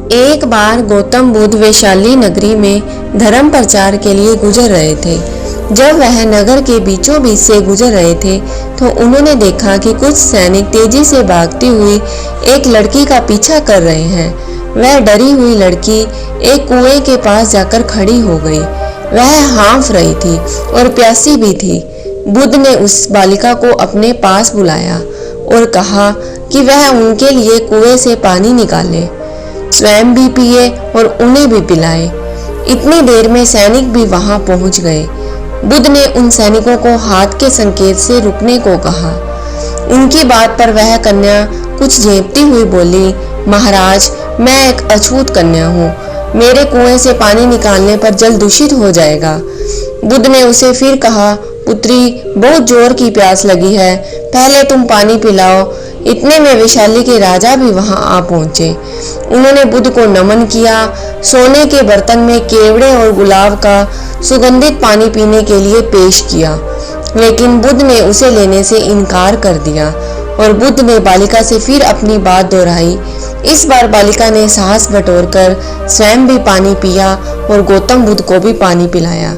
एक बार गौतम बुद्ध वैशाली नगरी में धर्म प्रचार के लिए गुजर रहे थे। जब वह नगर के बीचों बीच से गुजर रहे थे तो उन्होंने देखा कि कुछ सैनिक तेजी से भागती हुई एक लड़की का पीछा कर रहे हैं। वह डरी हुई लड़की एक कुएं के पास जाकर खड़ी हो गई। वह हाँफ रही थी और प्यासी भी थी। बुद्ध ने उस बालिका को अपने पास बुलाया और कहा कि वह उनके लिए कुएं से पानी निकाले, स्वयं भी पिए और उन्हें भी पिलाए। इतनी देर में सैनिक भी वहां पहुंच गए। बुद्ध ने उन सैनिकों को हाथ के संकेत से रुकने को कहा। उनकी बात पर वह कन्या कुछ झेपती हुई बोली, महाराज, मैं एक अछूत कन्या हूँ। मेरे कुएं से पानी निकालने पर जल दूषित हो जाएगा। बुद्ध ने उसे फिर कहा, पुत्री, बहुत जोर की प्यास लगी है, पहले तुम पानी पिलाओ। इतने में वैशाली के राजा भी वहां आ पहुंचे। उन्होंने बुद्ध को नमन किया। सोने के बर्तन में केवड़े और गुलाब का सुगंधित पानी पीने के लिए पेश किया, लेकिन बुद्ध ने उसे लेने से इनकार कर दिया और बुद्ध ने बालिका से फिर अपनी बात दोहराई। इस बार बालिका ने साहस बटोरकर स्वयं भी पानी पिया और गौतम बुद्ध को भी पानी पिलाया।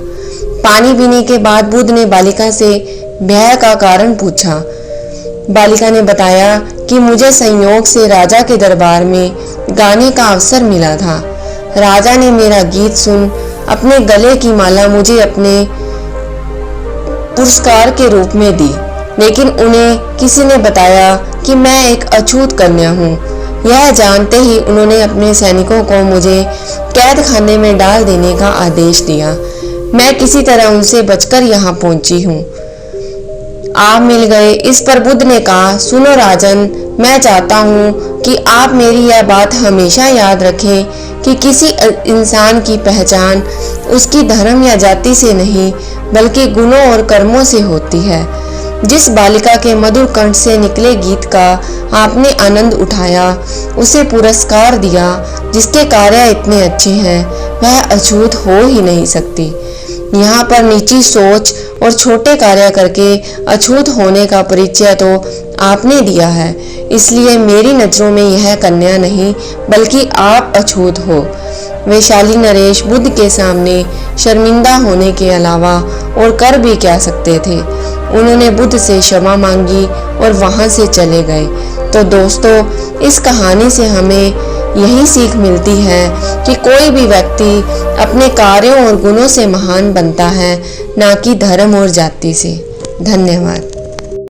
पानी पीने के बाद बुद्ध ने बालिका से भय का कारण पूछा। बालिका ने बताया कि मुझे संयोग से राजा के दरबार में गाने का अवसर मिला था। राजा ने मेरा गीत सुन अपने गले की माला मुझे अपने पुरस्कार के रूप में दी, लेकिन उन्हें किसी ने बताया कि मैं एक अछूत कन्या हूँ। यह जानते ही उन्होंने अपने सैनिकों को मुझे कैद खाने में डाल देने का आदेश दिया। मैं किसी तरह उनसे बचकर यहाँ पहुंची हूँ। आप मिल गए। इस पर बुद्ध ने कहा, सुनो राजन, मैं चाहता हूँ कि आप मेरी यह बात हमेशा याद रखें कि किसी इंसान की पहचान उसकी धर्म या जाति से नहीं बल्कि गुणों और कर्मों से होती है। जिस बालिका के मधुर कंठ से निकले गीत का आपने आनंद उठाया, उसे पुरस्कार दिया, जिसके कार्य इतने अच्छे हैं, वह अछूत हो ही नहीं सकती। यहाँ पर नीची सोच और छोटे कार्य करके अछूत होने का परिचय तो आपने दिया है, इसलिए मेरी नजरों में यह कन्या नहीं बल्कि आप अछूत हो। वैशाली नरेश बुद्ध के सामने शर्मिंदा होने के अलावा और कर भी क्या सकते थे। उन्होंने बुद्ध से क्षमा मांगी और वहां से चले गए। तो दोस्तों, इस कहानी से हमें यही सीख मिलती है कि कोई भी व्यक्ति अपने कार्यों और गुणों से महान बनता है, ना कि धर्म और जाति से। धन्यवाद।